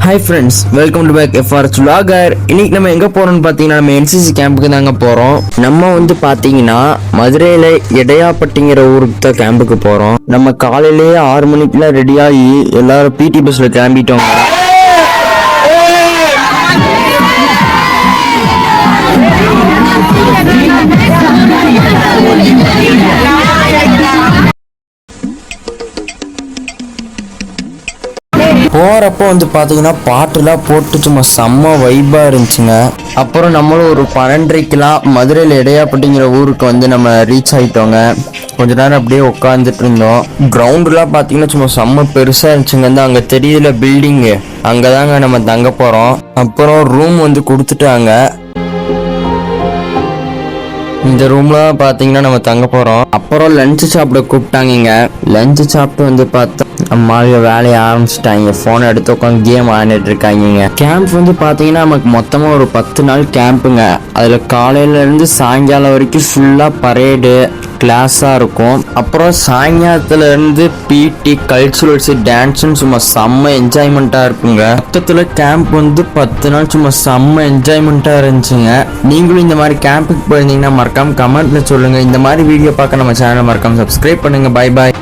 Hi friends, welcome to back FRH vlogger. இன்னைக்கு நம்ம எங்கே போகிறோம்னு பார்த்தீங்கன்னா நம்ம என்சிசி கேம்புக்கு தாங்க போகிறோம். நம்ம வந்து பார்த்தீங்கன்னா மதுரையில் எடையாப்பட்டிங்கிற ஊருக்கு தான் கேம்புக்கு போகிறோம். நம்ம காலையிலேயே 6 மணிக்கெலாம் ரெடியாகி எல்லாரும் பிடி பஸ்ஸில் கிளம்பிட்டோங்க. போகிறப்போ வந்து பார்த்தீங்கன்னா பாட்டுலாம் போட்டு சும்மா செம்ம வைப்பாக இருந்துச்சுங்க. அப்புறம் நம்மளும் ஒரு 12:30 மதுரையில் எடையாப்பட்டிங்கிற ஊருக்கு வந்து நம்ம ரீச் ஆகிட்டோங்க. கொஞ்ச நேரம் அப்படியே உட்காந்துட்டு இருந்தோம். கிரவுண்டுலாம் பார்த்தீங்கன்னா சும்மா செம்ம பெருசாக இருந்துச்சுங்க. அங்கே தெரியல பில்டிங்கு, அங்கே தாங்க நம்ம தங்க போகிறோம். அப்புறம் ரூம் வந்து கொடுத்துட்டாங்க. இந்த ரூம்ல பார்த்தீங்கன்னா நம்ம தங்க போகிறோம். அப்புறம் லஞ்சு சாப்பிட கூப்பிட்டாங்க. லஞ்சு சாப்பிட்டு வந்து பார்த்தா அம்மாவுக்கு வேலையை ஆரம்பிச்சிட்டாங்க. ஃபோனை எடுத்து உட்காந்து கேம் ஆடிட்டு இருக்காங்க. கேம்ப் வந்து பார்த்தீங்கன்னா நமக்கு மொத்தமாக ஒரு 10 நாள் கேம்புங்க. அதில் காலையிலேருந்து சாயங்காலம் வரைக்கும் ஃபுல்லாக பரேடு கிளாஸாக இருக்கும். அப்புறம் சாயங்காலத்துலேருந்து பிடி கல்ச்சுரல்ஸு டான்ஸுன்னு சும்மா செம்ம என்ஜாய்மெண்ட்டாக இருக்குங்க. மொத்தத்தில் கேம்ப் வந்து 10 நாள் சும்மா செம்ம என்ஜாய்மெண்ட்டாக இருந்துச்சுங்க. நீங்களும் இந்த மாதிரி கேம்புக்கு போயிருந்தீங்கன்னா மறக்காம கமெண்ட்ல சொல்லுங்கள். இந்த மாதிரி வீடியோ பார்க்க நம்ம சேனலை மறக்காம சப்ஸ்கிரைப் பண்ணுங்கள். Bye bye.